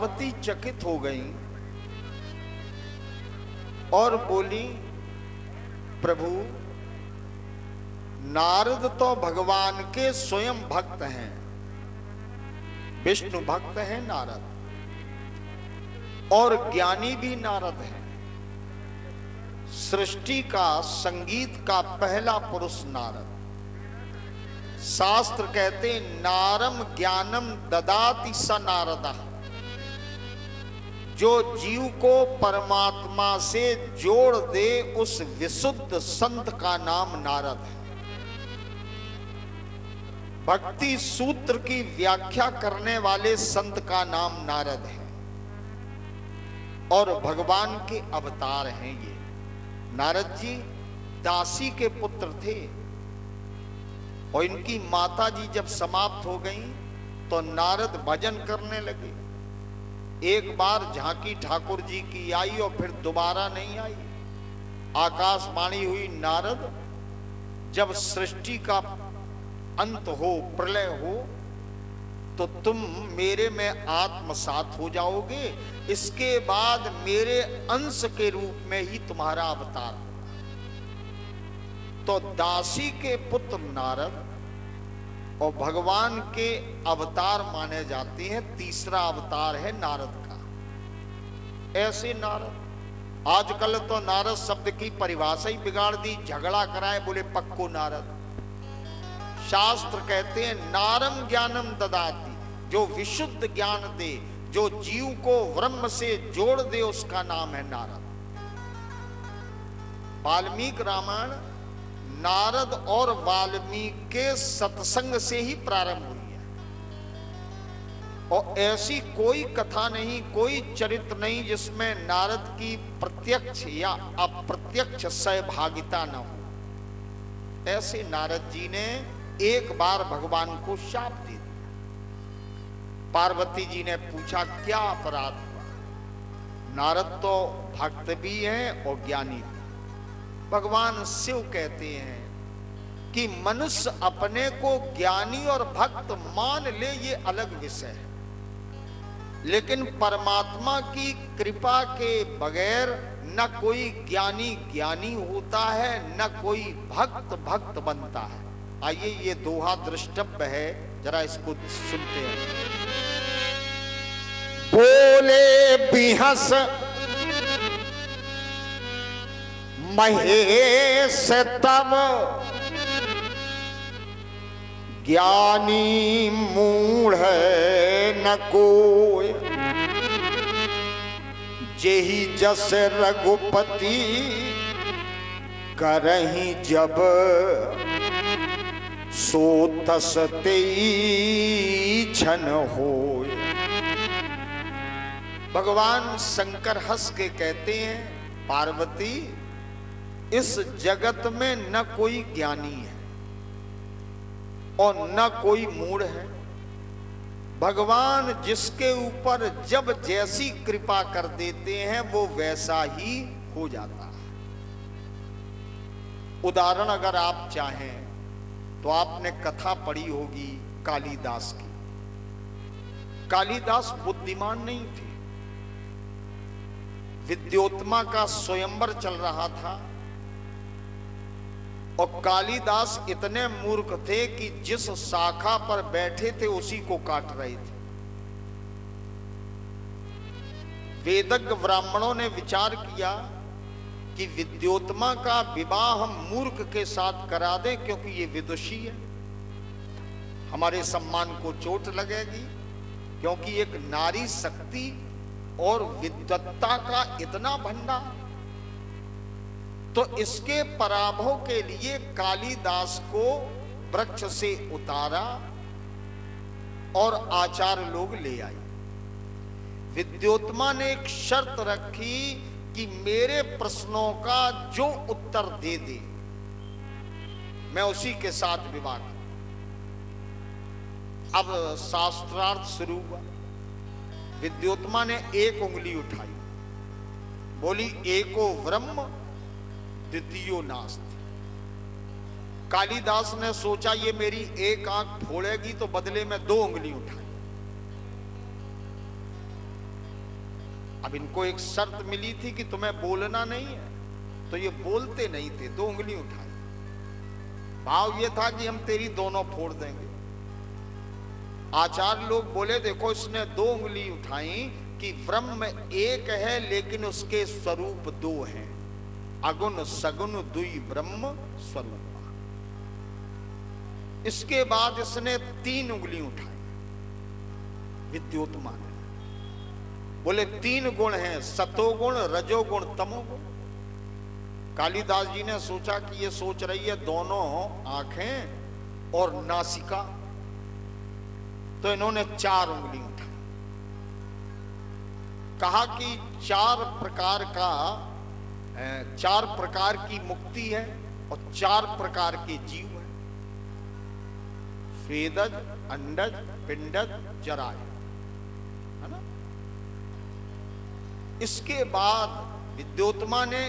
पार्वती चकित हो गई और बोली, प्रभु नारद तो भगवान के स्वयं भक्त हैं, विष्णु भक्त हैं नारद, और ज्ञानी भी नारद है। सृष्टि का संगीत का पहला पुरुष नारद। शास्त्र कहते नारम ज्ञानम ददाति स नारदा, जो जीव को परमात्मा से जोड़ दे उस विशुद्ध संत का नाम नारद है। भक्ति सूत्र की व्याख्या करने वाले संत का नाम नारद है और भगवान के अवतार हैं ये। नारद जी दासी के पुत्र थे और इनकी माता जी जब समाप्त हो गई तो नारद भजन करने लगे। एक बार झांकी ठाकुर जी की आई और फिर दोबारा नहीं आई। आकाशवाणी हुई, नारद जब सृष्टि का अंत हो, प्रलय हो, तो तुम मेरे में आत्मसात हो जाओगे, इसके बाद मेरे अंश के रूप में ही तुम्हारा अवतार होगा। तो दासी के पुत्र नारद और भगवान के अवतार माने जाते हैं। तीसरा अवतार है नारद का। ऐसे नारद, आजकल तो नारद शब्द की परिभाषा ही बिगाड़ दी, झगड़ा कराए, बोले पक्को नारद। शास्त्र कहते हैं नारम ज्ञानम ददाति, जो विशुद्ध ज्ञान दे, जो जीव को ब्रह्म से जोड़ दे, उसका नाम है नारद। वाल्मीकि रामायण नारद और वाल्मीकि के सत्संग से ही प्रारंभ हुई है और ऐसी कोई कथा नहीं, कोई चरित्र नहीं जिसमें नारद की प्रत्यक्ष या अप्रत्यक्ष सहभागिता न हो। ऐसे नारद जी ने एक बार भगवान को शाप दे दिया। पार्वती जी ने पूछा क्या अपराध हुआ? नारद तो भक्त भी हैं और ज्ञानी भी। भगवान शिव कहते हैं कि मनुष्य अपने को ज्ञानी और भक्त मान ले, ये अलग विषय है, लेकिन परमात्मा की कृपा के बगैर न कोई ज्ञानी ज्ञानी होता है, न कोई भक्त भक्त बनता है। आइए ये दोहा दृष्टव्य है, जरा इसको सुनते हैं। बोले बिहस महेश तब, ज्ञानी मूढ़ न कोय, जेहि जस रघुपति करहि जब, सो तस तेई क्षण होय। भगवान शंकर हंस के कहते हैं, पार्वती इस जगत में न कोई ज्ञानी है और न कोई मूढ़ है। भगवान जिसके ऊपर जब जैसी कृपा कर देते हैं वो वैसा ही हो जाता है। उदाहरण अगर आप चाहें तो आपने कथा पढ़ी होगी कालिदास की। कालिदास बुद्धिमान नहीं थे। विद्योत्मा का स्वयंवर चल रहा था और कालिदास इतने मूर्ख थे कि जिस शाखा पर बैठे थे उसी को काट रहे थे। वेदज्ञ ब्राह्मणों ने विचार किया कि विद्योत्मा का विवाह हम मूर्ख के साथ करा दें, क्योंकि ये विदुषी है, हमारे सम्मान को चोट लगेगी, क्योंकि एक नारी शक्ति और विद्वत्ता का इतना भंडार। तो इसके पराभव के लिए कालिदास को वृक्ष से उतारा और आचार्य लोग ले आए। विद्योत्मा ने एक शर्त रखी कि मेरे प्रश्नों का जो उत्तर दे दे मैं उसी के साथ विवाह करूं। अब शास्त्रार्थ शुरू हुआ। विद्योत्मा ने एक उंगली उठाई, बोली एको ब्रह्म द्वितीयो नास्ति। कालिदास ने सोचा ये मेरी एक आंख फोड़ेगी, तो बदले में दो उंगली उठाई। अब इनको एक शर्त मिली थी कि तुम्हें बोलना नहीं है, तो ये बोलते नहीं थे, 2 उंगली उठाई। भाव ये था कि हम तेरी दोनों फोड़ देंगे। आचार्य लोग बोले देखो इसने 2 उंगली उठाई कि ब्रह्म एक है लेकिन उसके स्वरूप 2 हैं, अगुण सगुण दुई ब्रह्म स्वरूप। इसके बाद इसने 3 उंगली उठाई विद्योत्मा ने, बोले 3 गुण हैं, सतोगुण रजोगुण तमोगुण। कालिदास जी ने सोचा कि ये सोच रही है दोनों आंखें और नासिका, तो इन्होंने 4 उंगली उठाई। कहा कि 4 प्रकार की मुक्ति है और 4 प्रकार के जीव है, स्वेदज अंडज पिंडज जराय, है ना। इसके बाद विद्योत्मा ने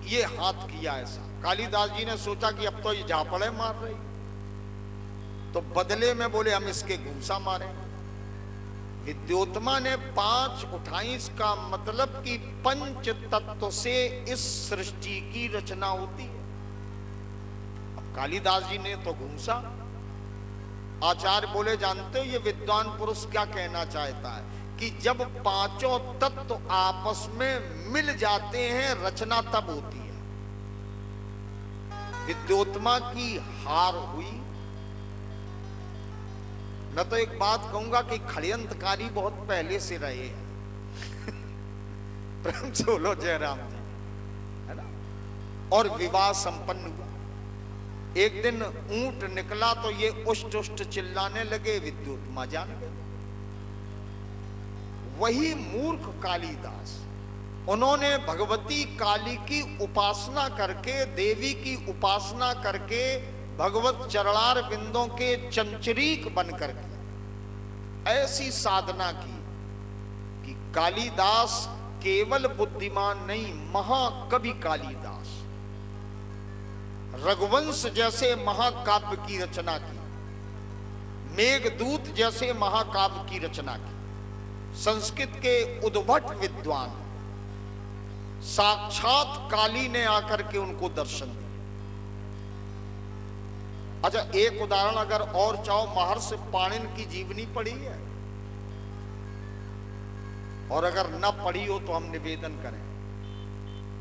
ये हाथ किया ऐसा। कालिदास जी ने सोचा कि अब तो ये झापड़े मार रही, तो बदले में बोले हम इसके घूंसा मारें। विद्योत्मा ने 5 उठाई। इसका मतलब कि 5 तत्व से इस सृष्टि की रचना होती है। अब कालिदास जी ने तो घूंसा। आचार्य बोले जानते हो ये विद्वान पुरुष क्या कहना चाहता है कि जब 5 तत्व आपस में मिल जाते हैं रचना तब होती है। विद्योत्मा की हार हुई। मैं तो एक बात कहूंगा कि षड्यंत्रकारी बहुत पहले से रहे हैं। प्रेम से बोलो जयराम जी, है ना। और विवाह संपन्न हुआ। एक दिन ऊंट निकला तो ये उष्ट उष्ट चिल्लाने लगे, विद्योत्मा जान गए। वही मूर्ख कालिदास, उन्होंने भगवती काली की उपासना करके, देवी की उपासना करके, भगवत चरणार बिंदों के चंचरीक बनकर के ऐसी साधना की कि कालिदास केवल बुद्धिमान नहीं, महाकवि कालिदास रघुवंश जैसे महाकाव्य की रचना की, मेघदूत जैसे महाकाव्य की रचना की। संस्कृत के उद्भट विद्वान साक्षात काली ने आकर के उनको दर्शन दिया। अच्छा एक उदाहरण अगर और चाहो, महर्षि पाणिनि की जीवनी पढ़ी है, और अगर न पढ़ी हो तो हम निवेदन करें।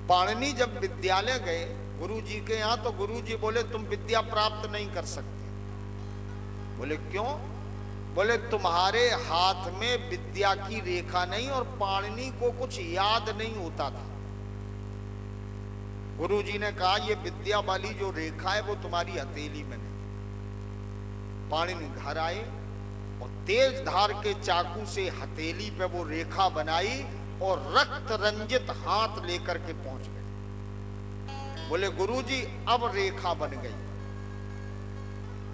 पाणिनि जब विद्यालय गए गुरु जी के यहां, तो गुरु जी बोले तुम विद्या प्राप्त नहीं कर सकते। बोले क्यों? बोले तुम्हारे हाथ में विद्या की रेखा नहीं, और पाणिनि को कुछ याद नहीं होता था। गुरु जी ने कहा ये विद्या वाली जो रेखा है वो तुम्हारी हथेली में नहीं। पाणिनि घर आए और तेज धार के चाकू से हथेली पे वो रेखा बनाई और रक्त रंजित हाथ लेकर के पहुंच गए। बोले गुरुजी अब रेखा बन गई,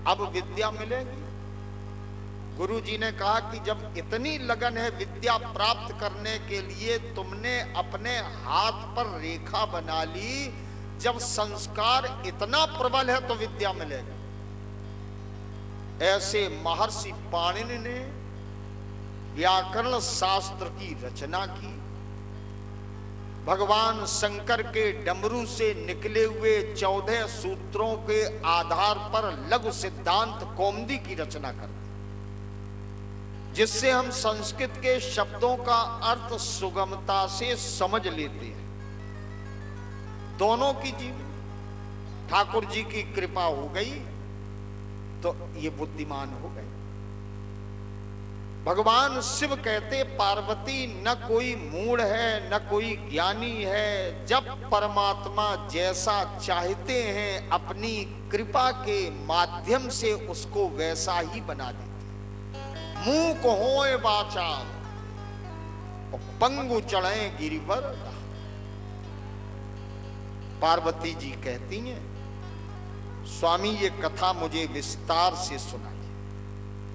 अब विद्या मिलेगी। गुरुजी ने कहा कि जब इतनी लगन है विद्या प्राप्त करने के लिए, तुमने अपने हाथ पर रेखा बना ली, जब संस्कार इतना प्रबल है तो विद्या मिलेगी। ऐसे महर्षि पाणिनि ने व्याकरण शास्त्र की रचना की। भगवान शंकर के डमरू से निकले हुए 14 सूत्रों के आधार पर लघु सिद्धांत कौमुदी की रचना कर दी, जिससे हम संस्कृत के शब्दों का अर्थ सुगमता से समझ लेते हैं। दोनों की जीवन ठाकुर जी की कृपा हो गई तो ये बुद्धिमान हो गए। भगवान शिव कहते पार्वती न कोई मूढ़ है न कोई ज्ञानी है, जब परमात्मा जैसा चाहते हैं अपनी कृपा के माध्यम से उसको वैसा ही बना देते। मुंह को होए बाचाल और पंगु चढ़े गिरिवर। पार्वती जी कहती हैं स्वामी ये कथा मुझे विस्तार से सुनाइए,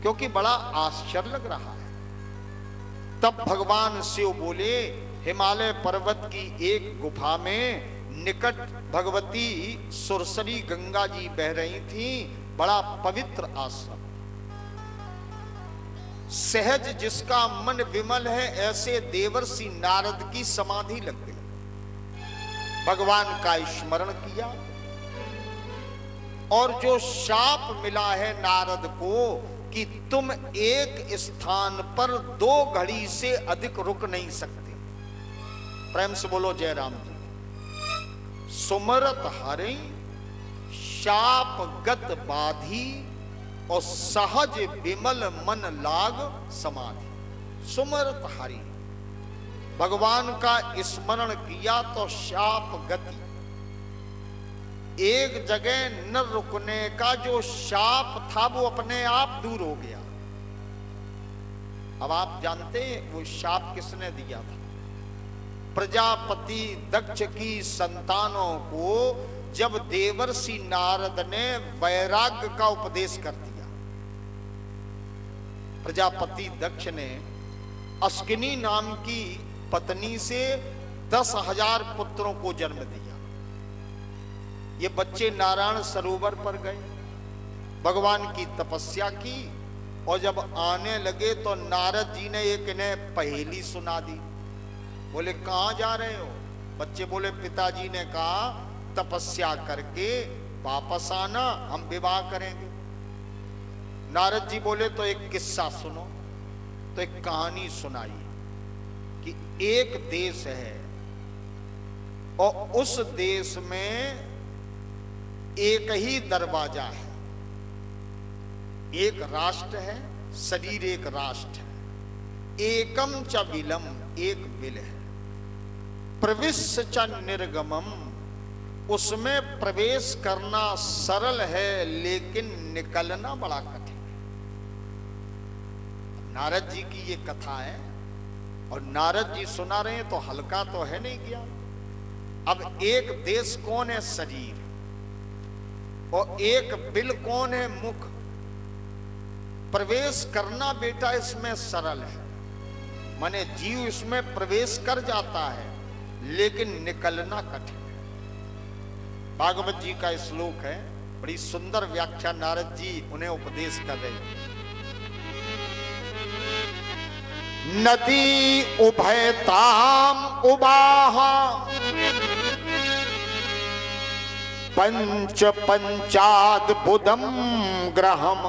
क्योंकि बड़ा आश्चर्य लग रहा है। तब भगवान शिव बोले हिमालय पर्वत की एक गुफा में निकट भगवती सुरसरी गंगा जी बह रही थी, बड़ा पवित्र आश्रम। सहज जिसका मन विमल है, ऐसे देवर्षि नारद की समाधि लग गई। भगवान का स्मरण किया और जो शाप मिला है नारद को कि तुम एक स्थान पर 2 घड़ी से अधिक रुक नहीं सकते। प्रेम से बोलो जय राम जी। सुमरत हरि शाप गत बाधी और सहज विमल मन लाग समाधि। सुमरत हरि, भगवान का स्मरण किया तो शाप गति, एक जगह न रुकने का जो शाप था वो अपने आप दूर हो गया। अब आप जानते हैं वो शाप किसने दिया था? प्रजापति दक्ष की संतानों को जब देवर्षि नारद ने वैराग्य का उपदेश कर दिया। प्रजापति दक्ष ने अस्किनी नाम की पत्नी से 10,000 पुत्रों को जन्म दिया। ये बच्चे नारायण सरोवर पर गए, भगवान की तपस्या की और जब आने लगे तो नारद जी ने एक इन्हें पहेली सुना दी। बोले कहां जा रहे हो? बच्चे बोले पिताजी ने कहा तपस्या करके वापस आना, हम विवाह करेंगे। नारद जी बोले तो एक किस्सा सुनो। तो एक कहानी सुनाई कि एक देश है और उस देश में एक ही दरवाजा है, एक राष्ट्र है, शरीर एक राष्ट्र है, एकम च बिलम, एक बिल है, प्रविश्य च निर्गमम, उसमें प्रवेश करना सरल है लेकिन निकलना बड़ा कठिन है। नारद जी की ये कथा है और नारद जी सुना रहे हैं तो हल्का तो है नहीं गया। अब एक देश कौन है? शरीर, और एक बिल कौन है? मुख। प्रवेश करना बेटा इसमें सरल है, माने जीव इसमें प्रवेश कर जाता है लेकिन निकलना कठिन है। भागवत जी का श्लोक है, बड़ी सुंदर व्याख्या नारद जी उन्हें उपदेश कर रहे हैं। नदी उभयताम उबाहा पंच पंचाद बुदम ग्रहम।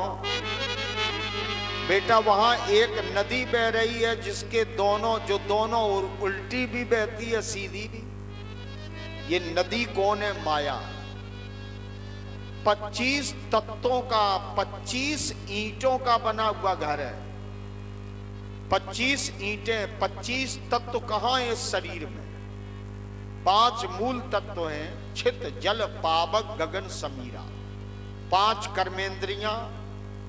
बेटा वहां एक नदी बह रही है जिसके दोनों ओर उल्टी भी बहती है, सीधी भी। ये नदी कौन है? माया। 25 तत्वों का, 25 ईंटों का बना हुआ घर है। 25 ईंटें, 25 तत्व कहां है इस शरीर में? 5 मूल तत्व हैं, छित जल पावक गगन समीरा। 5 कर्मेंद्रियां,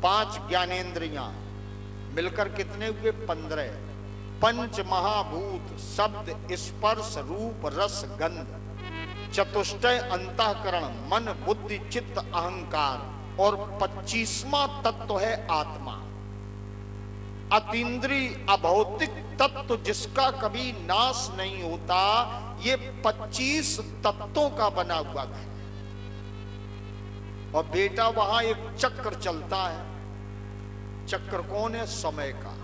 5 ज्ञानेंद्रियां, मिलकर कितने हुए? 15। 5 महाभूत, शब्द स्पर्श रूप रस गंध। चतुष्टय अंतःकरण, मन बुद्धि चित्त अहंकार। और 25वां तत्व है आत्मा, अतीन्द्रिय अभौतिक तत्व जिसका कभी नाश नहीं होता। ये 25 तत्वों का बना हुआ है। और बेटा वहां एक चक्र चलता है। चक्र कौन है? समय का।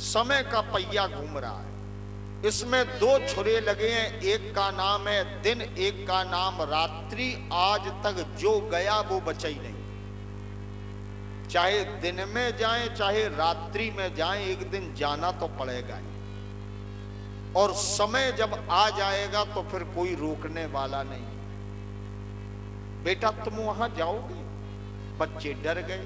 समय का पहिया घूम रहा है। इसमें 2 छुरे लगे हैं, एक का नाम है दिन, एक का नाम रात्रि। आज तक जो गया वो बचा ही नहीं। चाहे दिन में जाएं चाहे रात्रि में जाएं, एक दिन जाना तो पड़ेगा ही। और समय जब आ जाएगा तो फिर कोई रोकने वाला नहीं। बेटा तुम वहां जाओगे? बच्चे डर गए।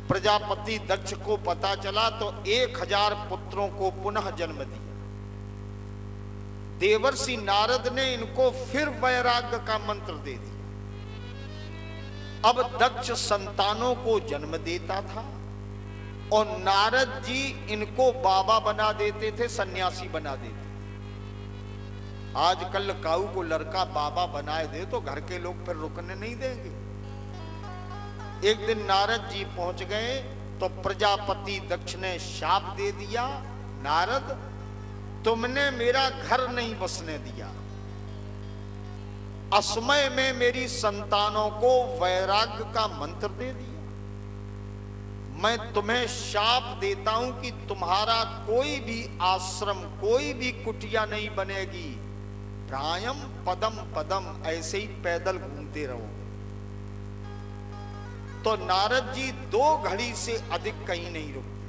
प्रजापति दक्ष को पता चला तो 1000 पुत्रों को पुनः जन्म दिया। देवर्षि नारद ने इनको फिर वैराग्य का मंत्र दे दिया। अब दक्ष संतानों को जन्म देता था और नारद जी इनको बाबा बना देते थे, सन्यासी बना देते। आजकल काऊ को लड़का बाबा बनाए दे तो घर के लोग फिर रुकने नहीं देंगे। एक दिन नारद जी पहुंच गए तो प्रजापति दक्ष ने शाप दे दिया, नारद तुमने मेरा घर नहीं बसने दिया, असमय में मेरी संतानों को वैराग्य का मंत्र दे दिया। मैं तुम्हें शाप देता हूं कि तुम्हारा कोई भी आश्रम, कोई भी कुटिया नहीं बनेगी। प्रायम पदम पदम, ऐसे ही पैदल घूमते रहो। तो नारद जी 2 घड़ी से अधिक कहीं नहीं रुके।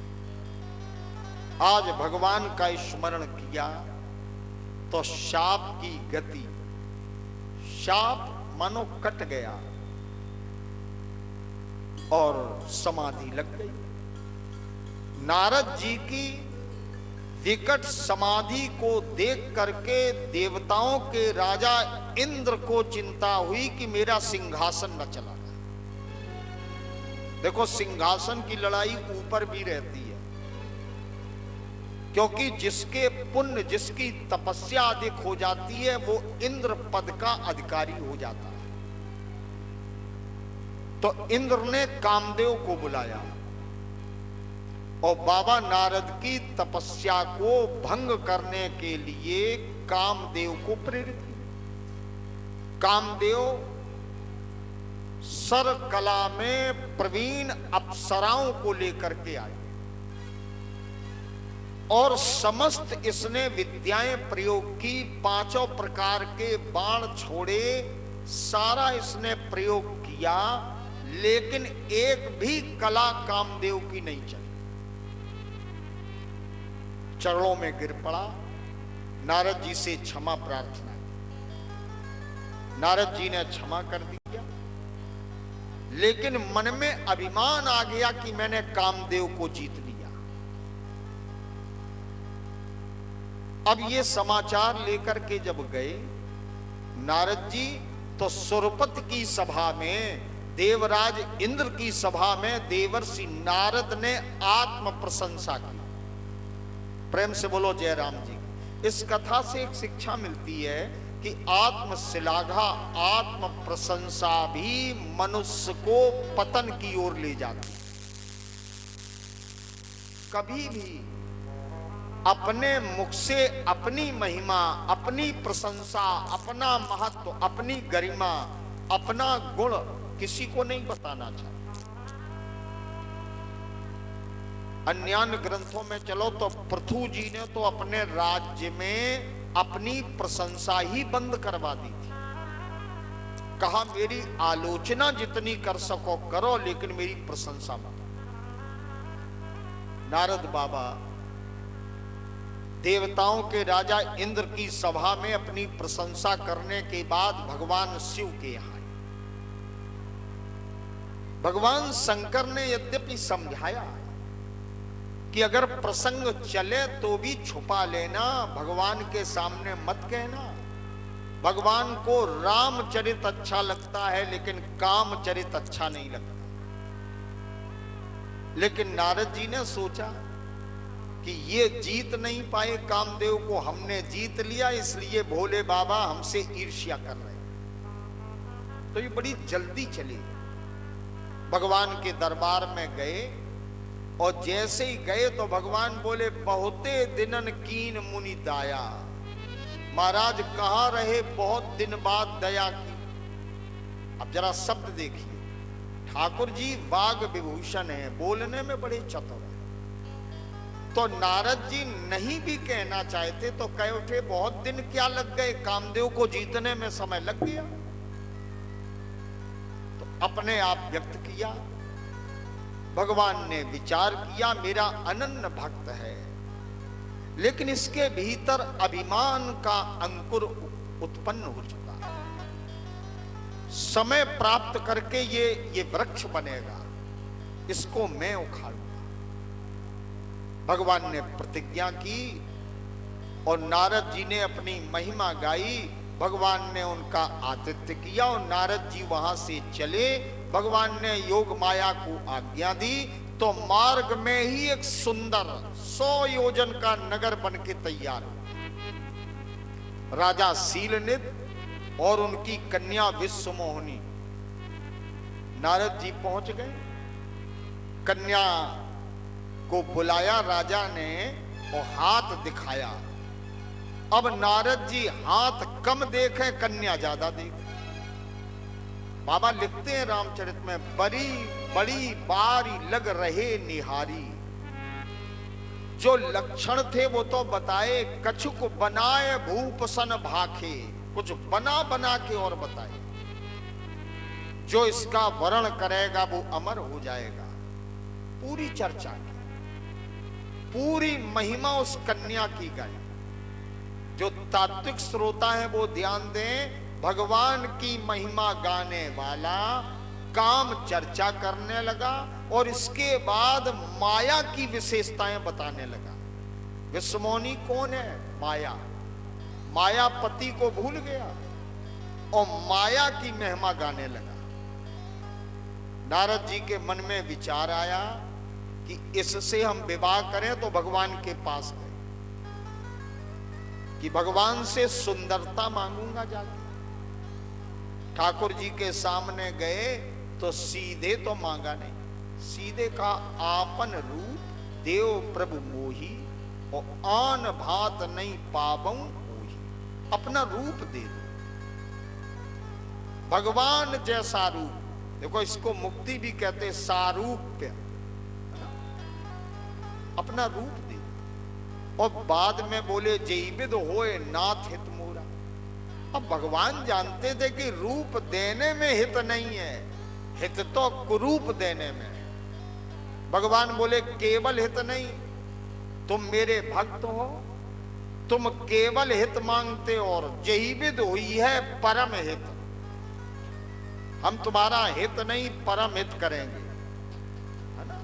आज भगवान का स्मरण किया तो शाप की गति, शाप मानो कट गया और समाधि लग गई। नारद जी की विकट समाधि को देख करके देवताओं के राजा इंद्र को चिंता हुई कि मेरा सिंहासन न चला जाए। देखो, सिंहासन की लड़ाई ऊपर भी रहती है, क्योंकि जिसके पुण्य, जिसकी तपस्या अधिक हो जाती है, वो इंद्र पद का अधिकारी हो जाता है। तो इंद्र ने कामदेव को बुलाया और बाबा नारद की तपस्या को भंग करने के लिए कामदेव को प्रेरित किया। कामदेव सर कला में प्रवीण अप्सराओं को लेकर के आए और समस्त इसने विद्याएं प्रयोग की। 5 प्रकार के बाण छोड़े, सारा इसने प्रयोग किया, लेकिन एक भी कला कामदेव की नहीं चली। चरणों में गिर पड़ा, नारद जी से क्षमा प्रार्थना। नारद जी ने क्षमा कर दिया, लेकिन मन में अभिमान आ गया कि मैंने कामदेव को जीत लिया। अब ये समाचार लेकर के जब गए नारद जी, तो सुरपत की सभा में, देवराज इंद्र की सभा में देवर्षि नारद ने आत्म प्रशंसा की। प्रेम से बोलो जय राम जी। इस कथा से एक शिक्षा मिलती है कि आत्म श्लाघा, आत्म प्रशंसा भी मनुष्य को पतन की ओर ले जाती। कभी भी अपने मुख से अपनी महिमा, अपनी प्रशंसा, अपना महत्व, अपनी गरिमा, अपना गुण किसी को नहीं बताना चाहिए। अन्य ग्रंथों में चलो तो पृथु जी ने तो अपने राज्य में अपनी प्रशंसा ही बंद करवा दी थी। कहा मेरी आलोचना जितनी कर सको करो, लेकिन मेरी प्रशंसा मत। नारद बाबा देवताओं के राजा इंद्र की सभा में अपनी प्रशंसा करने के बाद भगवान शिव के यहां आए। भगवान शंकर ने यद्यपि समझाया कि अगर प्रसंग चले तो भी छुपा लेना, भगवान के सामने मत कहना। भगवान को रामचरित अच्छा लगता है, लेकिन कामचरित अच्छा नहीं लगता। लेकिन नारद जी ने सोचा कि ये जीत नहीं पाए कामदेव को, हमने जीत लिया, इसलिए भोले बाबा हमसे ईर्ष्या कर रहे हैं। तो ये बड़ी जल्दी चली, भगवान के दरबार में गए और जैसे ही गए तो भगवान बोले, बहुते दिनन कीन मुनि दाया। महाराज कहां रहे, बहुत दिन बाद दया की। अब जरा शब्द देखिए, ठाकुर जी वाग विभूषण है, बोलने में बड़े चतुर है। तो नारद जी नहीं भी कहना चाहते तो कह उठे, बहुत दिन क्या लग गए, कामदेव को जीतने में समय लग गया। तो अपने आप व्यक्त किया। भगवान ने विचार किया, मेरा अनन्य भक्त है, लेकिन इसके भीतर अभिमान का अंकुर उत्पन्न हो चुका है। समय प्राप्त करके ये वृक्ष बनेगा, इसको मैं उखाड़ूंगा। भगवान ने प्रतिज्ञा की और नारद जी ने अपनी महिमा गाई। भगवान ने उनका आतिथ्य किया और नारद जी वहां से चले। भगवान ने योग माया को आज्ञा दी तो मार्ग में ही एक सुंदर 100 योजन का नगर बन के तैयार हुआ। राजा शीलनित और उनकी कन्या विश्वमोहिनी। नारद जी पहुंच गए, कन्या को बुलाया राजा ने और हाथ दिखाया। अब नारद जी हाथ कम देखे, कन्या ज्यादा देखे। बाबा लिखते हैं रामचरित में, बड़ी बड़ी बारी लग रहे निहारी। जो लक्षण थे वो तो बताए, कछुक बनाए भूप सन भाखे, कुछ बना बना के और बताए। जो इसका वर्ण करेगा वो अमर हो जाएगा। पूरी चर्चा की, पूरी महिमा उस कन्या की गाई। जो तात्विक श्रोता है वो ध्यान दें, भगवान की महिमा गाने वाला काम चर्चा करने लगा और इसके बाद माया की विशेषताएं बताने लगा। विश्वमौनी कौन है? माया। मायापति को भूल गया और माया की महिमा गाने लगा। नारद जी के मन में विचार आया कि इससे हम विवाह करें तो भगवान के पास गए कि भगवान से सुंदरता मांगूंगा जाके। ठाकुर जी के सामने गए तो सीधे तो मांगा नहीं, सीधे कहा आपन रूप देव प्रभु मोही और आन भात नहीं पावं मोही। अपना रूप दे दो, भगवान जैसा रूप। देखो इसको मुक्ति भी कहते, सारूप्य। अपना रूप दे। और बाद में बोले जैविद होए नाथ हित मोरा। अब भगवान जानते थे कि रूप देने में हित नहीं है, हित तो कुरूप देने में। भगवान बोले केवल हित नहीं, तुम मेरे भक्त हो, तुम केवल हित मांगते और जैविद हुई है परम हित। हम तुम्हारा हित नहीं परम हित करेंगे, है ना।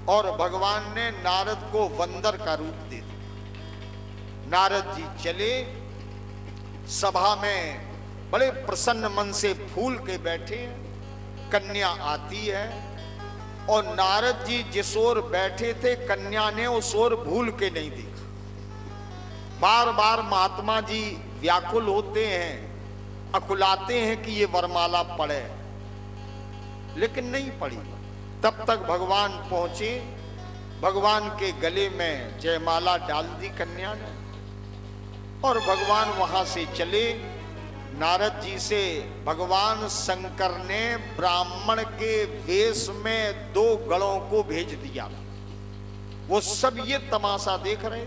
और भगवान ने नारद को बंदर का रूप दे दिया। नारद जी चले, सभा में बड़े प्रसन्न मन से फूल के बैठे। कन्या आती है और नारद जी जिस ओर बैठे थे कन्या ने उस ओर भूल के नहीं देखा। बार बार महात्मा जी व्याकुल होते हैं, अकुलाते हैं कि ये वरमाला पड़े, लेकिन नहीं पड़ी। तब तक भगवान पहुंचे, भगवान के गले में जयमाला डाल दी कन्या ने और भगवान वहां से चले। नारद जी से भगवान शंकर ने ब्राह्मण के वेश में 2 गणों को भेज दिया। वो सब ये तमाशा देख रहे।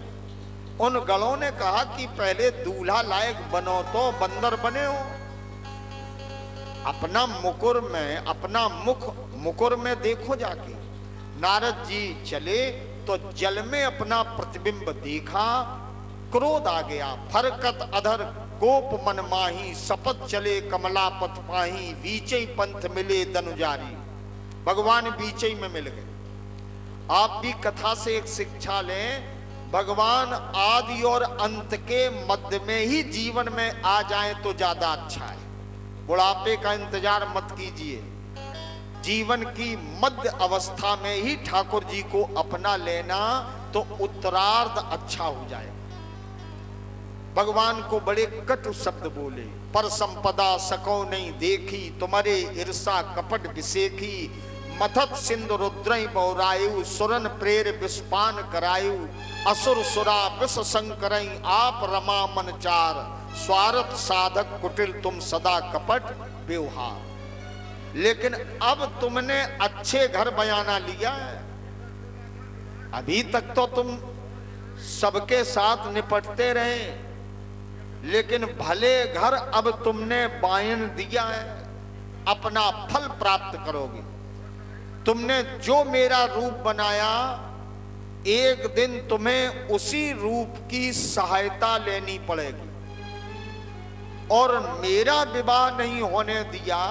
उन गणों ने कहा कि पहले दूल्हा लायक बनो तो बंदर बने हो। अपना मुकुर में, अपना मुकुर में देखो जाके। नारद जी चले तो जल में अपना प्रतिबिंब देखा, क्रोध आ गया। फरकत अधर गोप मन माही, शपथ चले कमला पथ पाही, बीचई पंथ मिले दनुजारी। भगवान बीचई में मिल गए। आप भी कथा से एक शिक्षा लें, भगवान आदि और अंत के मध्य में ही जीवन में आ जाएं तो ज्यादा अच्छा है। बुढ़ापे का इंतजार मत कीजिए, जीवन की मध्य अवस्था में ही ठाकुर जी को अपना लेना तो उत्तरार्ध अच्छा हो जाएगा। भगवान को बड़े कटु शब्द बोले, पर संपदा सको नहीं देखी, तुम्हारे ईर्षा कपट विसेखी, मथत सिंधु रुद्रई बौरायु, सुरन प्रेर विस्पान करायु, असुर सुरा विष संकरई, आप रमा मन चार, स्वार्थ साधक कुटिल तुम सदा कपट व्यवहार। लेकिन अब तुमने अच्छे घर बयाना लिया है, अभी तक तो तुम सबके साथ निपटते रहे, लेकिन भले घर अब तुमने बायन दिया है, अपना फल प्राप्त करोगे। तुमने जो मेरा रूप बनाया, एक दिन तुम्हें उसी रूप की सहायता लेनी पड़ेगी। और मेरा विवाह नहीं होने दिया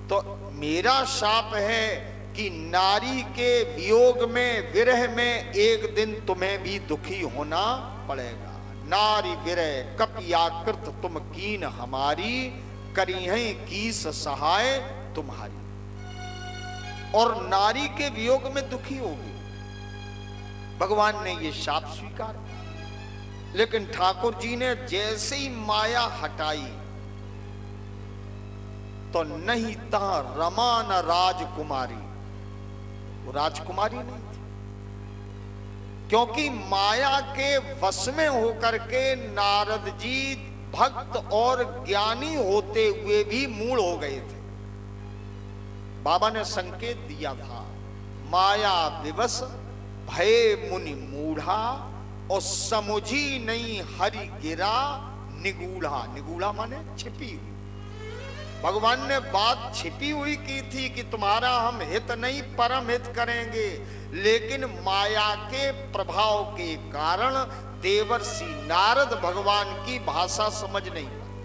तो मेरा शाप है कि नारी के वियोग में, विरह में एक दिन तुम्हें भी दुखी होना पड़ेगा। नारी विरह कपियाकृत तुम कीन हमारी, करी है कीस सहाय तुम्हारी। और नारी के वियोग में दुखी होगी। भगवान ने ये शाप स्वीकार किया, लेकिन ठाकुर जी ने जैसे ही माया हटाई तो नहीं तहां रमा न राजकुमारी। वो राजकुमारी नहीं थी, क्योंकि माया के वश में होकर के नारद जी भक्त और ज्ञानी होते हुए भी मूढ़ हो गए थे। बाबा ने संकेत दिया था, माया विवश भय मुनि मूढ़ा और समुझी नहीं हरि गिरा निगूढ़ा। निगूढ़ा माने छिपी हुई। भगवान ने बात छिपी हुई की थी कि तुम्हारा हम हित नहीं परम हित करेंगे, लेकिन माया के प्रभाव के कारण देवर्षि नारद भगवान की भाषा समझ नहीं पाए।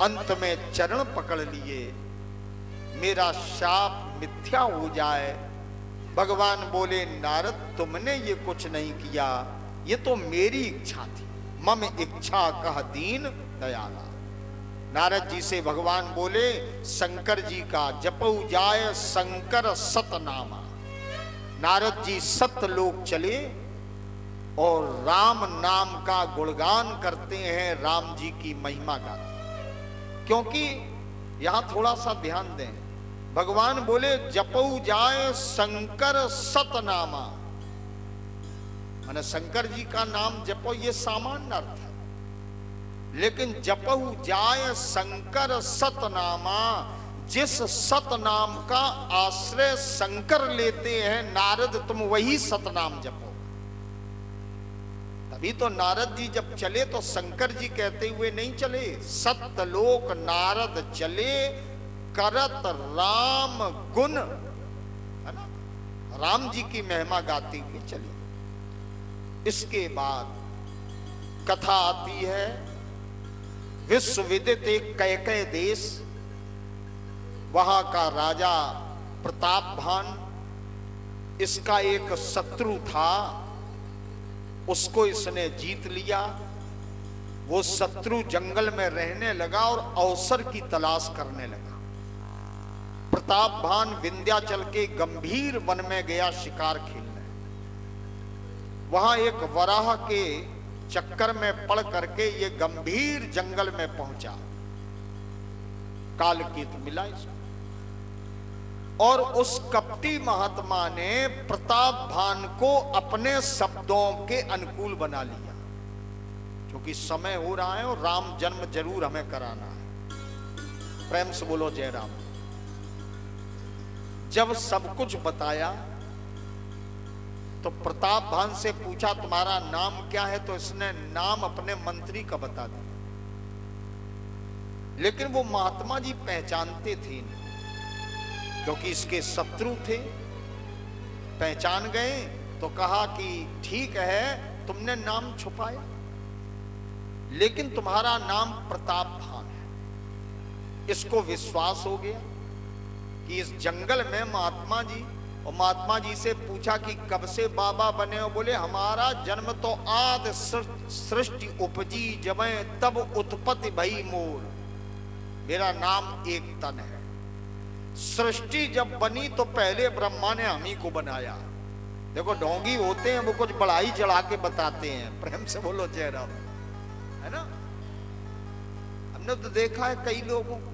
अंत में चरण पकड़ लिए, मेरा शाप मिथ्या हो जाए। भगवान बोले, नारद तुमने ये कुछ नहीं किया, ये तो मेरी इच्छा थी। मम इच्छा कह दीन दयाला। नारद जी से भगवान बोले, शंकर जी का जपऊ जाय शंकर सतनामा। नारद जी सतलोक चले और राम नाम का गुणगान करते हैं, राम जी की महिमा गाते। क्योंकि यहां थोड़ा सा ध्यान दें, भगवान बोले जपऊ जाए शंकर सतनामा, माने शंकर जी का नाम जपो, ये सामान्य अर्थ है। लेकिन जपऊ जाए शंकर सतनामा, जिस सतनाम का आश्रय शंकर लेते हैं नारद, तुम वही सतनाम जपो। तभी तो नारद जी जब चले तो शंकर जी कहते हुए नहीं चले, सतलोक नारद चले करत राम गुण, है ना, राम जी की महिमा गाते हुए चले। इसके बाद कथा आती है, विश्व विदित एक कैकेय देश, वहां का राजा प्रतापभान, इसका एक शत्रु था, उसको इसने जीत लिया। वो शत्रु जंगल में रहने लगा और अवसर की तलाश करने लगा। प्रतापभान विंध्याचल के गंभीर वन में गया शिकार खेलने। वहां एक वराह के चक्कर में पड़ करके ये गंभीर जंगल में पहुंचा। कालकेतु मिला इसको और उस कपटी महात्मा ने प्रतापभान को अपने शब्दों के अनुकूल बना लिया, क्योंकि समय हो रहा है और राम जन्म जरूर हमें कराना है। प्रेम से बोलो जय राम। जब सब कुछ बताया तो प्रतापभान से पूछा, तुम्हारा नाम क्या है? तो इसने नाम अपने मंत्री का बता दिया। लेकिन वो महात्मा जी पहचानते थे नहीं, क्योंकि इसके शत्रु थे। पहचान गए तो कहा कि ठीक है, तुमने नाम छुपाया, लेकिन तुम्हारा नाम प्रतापभान है। इसको विश्वास हो गया कि इस जंगल में महात्मा जी, और महात्मा जी से पूछा कि कब से बाबा बने हो? बोले हमारा जन्म तो आद सृष्टि उपजी जबै तब उत्पत्ति भई मोर। मेरा नाम एक तन है। सृष्टि जब बनी तो पहले ब्रह्मा ने हम ही को बनाया। देखो ढोंगी होते हैं, वो कुछ बढ़ाई चढ़ा के बताते हैं। प्रेम से बोलो जय राम, है ना। हमने तो देखा है कई लोगों को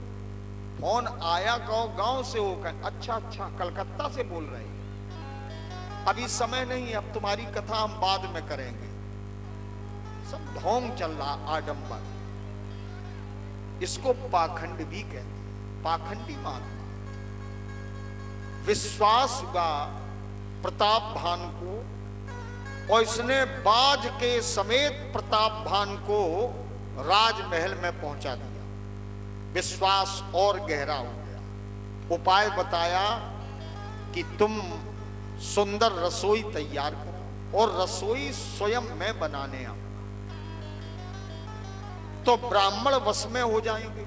फोन आया, कहो गांव से होकर, अच्छा कलकत्ता से बोल रहे हैं। अभी समय नहीं, अब तुम्हारी कथा हम बाद में करेंगे। सब ढोंग चल रहा, आडंबर। इसको पाखंड भी कहते हैं, पाखंडी महात्मा। विश्वास हुआ प्रतापभान को और इसने बाज के समेत प्रतापभान को राजमहल में पहुंचा दिया। विश्वास और गहरा हो गया। उपाय बताया कि तुम सुंदर रसोई तैयार करो और रसोई स्वयं में बनाने आओ, तो ब्राह्मण वश में हो जाएंगे।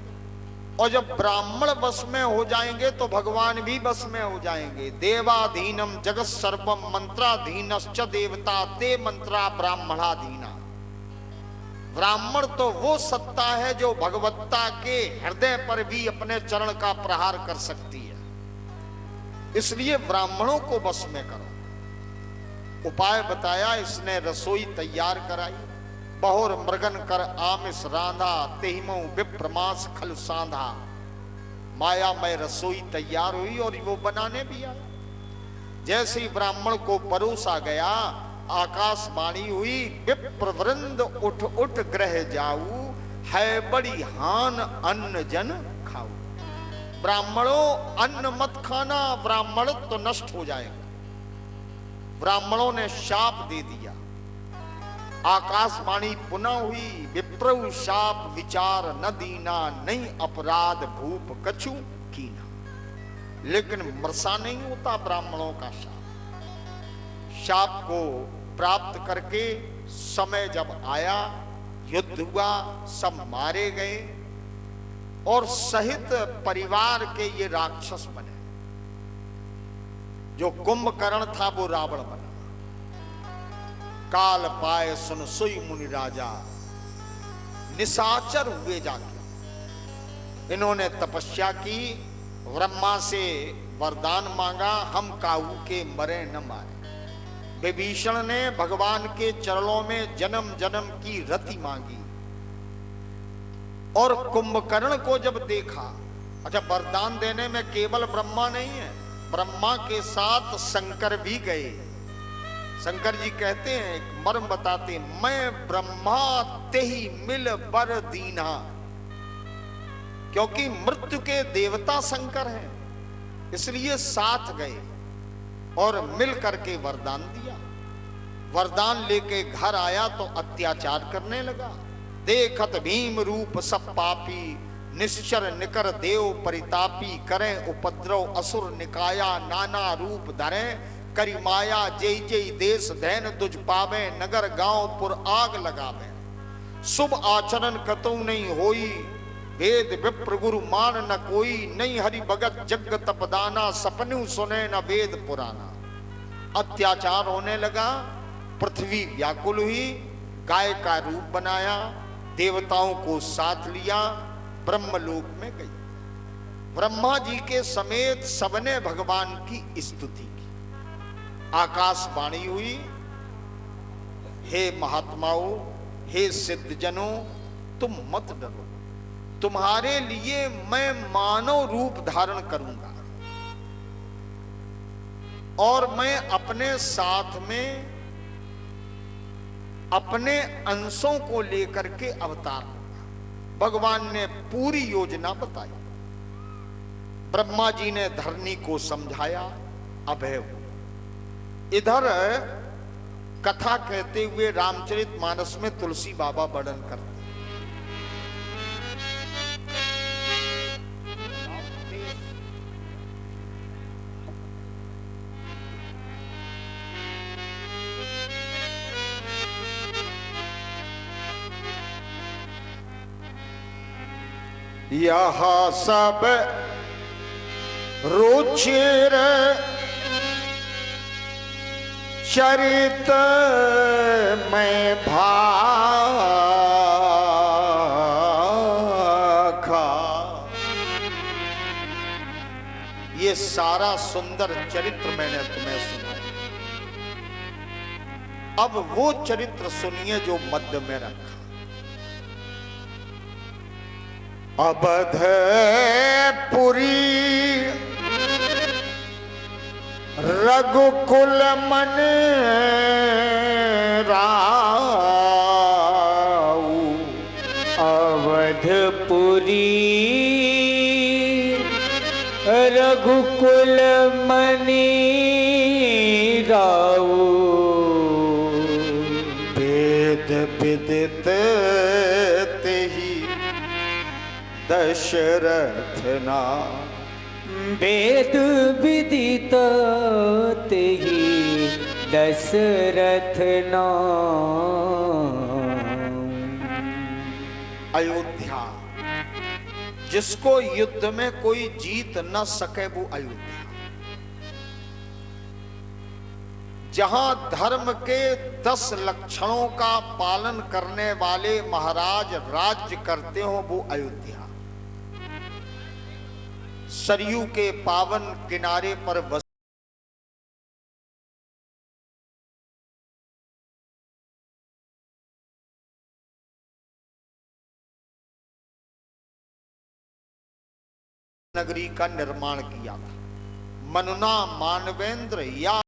और जब ब्राह्मण वश में हो जाएंगे तो भगवान भी वश में हो जाएंगे। देवाधीनम जगत सर्वम मंत्राधीनश्च देवता ते मंत्रा ब्राह्मणाधीना। ब्राह्मण तो वो सत्ता है जो भगवत्ता के हृदय पर भी अपने चरण का प्रहार कर सकती है। इसलिए ब्राह्मणों को वश में करो। उपाय बताया, इसने रसोई तैयार कराई। बहुर मृगन कर आमिष रांधा, तेहिमो विप्रमास खल सांधा। माया में रसोई तैयार हुई और वो बनाने भी आया। जैसे ही ब्राह्मण को परोसा गया, आकाशवाणी हुई, विप्रवृंद उठ उठ ग्रह जाऊ, है बड़ी हान अन्न जन खाऊ। ब्राह्मणों अन्न मत खाना, ब्राह्मण तो नष्ट हो जाएगा। ब्राह्मणों ने शाप दे दिया। आकाशवाणी पुनः हुई, विप्रु शाप विचार न दीना, नहीं अपराध भूप कछु कीना। लेकिन मरसा नहीं होता ब्राह्मणों का शाप। शाप को प्राप्त करके समय जब आया, युद्ध हुआ, सब मारे गए और सहित परिवार के ये राक्षस बने। जो कुंभकर्ण था वो रावण बना। काल पाए सुन सोई मुनि राजा, निशाचर हुए जाके। इन्होंने तपस्या की, ब्रह्मा से वरदान मांगा, हम काऊ के मरे न मारे। विभीषण ने भगवान के चरणों में जन्म जन्म की रति मांगी। और कुंभकर्ण को जब देखा, अच्छा वरदान देने में केवल ब्रह्मा नहीं है, ब्रह्मा के साथ शंकर भी गए। शंकर जी कहते हैं, एक मर्म बताते हैं, मैं ब्रह्मा ते ही मिल बर दीना। क्योंकि मृत्यु के देवता शंकर हैं, इसलिए साथ गए और मिल करके वरदान दिया। वरदान लेके घर आया तो अत्याचार करने लगा। देखत भीम रूप सब पापी, निश्चर निकर देव परितापी, करें उपद्रव असुर निकाया, नाना रूप धरें करी माया, जय जय देश धैन तुझ पावे, नगर गांव पुर आग लगावे। शुभ आचरण कतौ नहीं होई, वेद विप्र गुरु मान न कोई, नहीं हरि भगत जग तपदाना, सपनु सुने न वेद पुराना। अत्याचार होने लगा, पृथ्वी व्याकुल हुई, गाय का रूप बनाया, देवताओं को साथ लिया, ब्रह्मलोक में गई। ब्रह्मा जी के समेत सबने भगवान की स्तुति की। आकाशवाणी हुई, हे महात्माओं, हे सिद्धजनों, तुम मत डरो, तुम्हारे लिए मैं मानव रूप धारण करूंगा और मैं अपने साथ में अपने अंशों को लेकर के अवतार लूंगा। भगवान ने पूरी योजना बताई। ब्रह्मा जी ने धरनी को समझाया, अभय हो। इधर कथा कहते हुए रामचरितमानस में तुलसी बाबा वर्णन करते हैं। यह सब रुचिर चरित में भाखा। ये सारा सुंदर चरित्र मैंने तुम्हें सुनाया। अब वो चरित्र सुनिए जो मध्य में रखा। अवधपुरी रघुकुल मन राऊ, अवधपुरी रघुकुल मनि राऊ, वेद विदित तेहि दशरथ ना, वेद विदित तेहि दशरथ नाम। अयोध्या, जिसको युद्ध में कोई जीत न सके वो अयोध्या। जहां धर्म के 10 लक्षणों का पालन करने वाले महाराज राज्य करते हो वो अयोध्या। सरयू के पावन किनारे पर बस नगरी का निर्माण किया था। मनुना मानवेंद्र या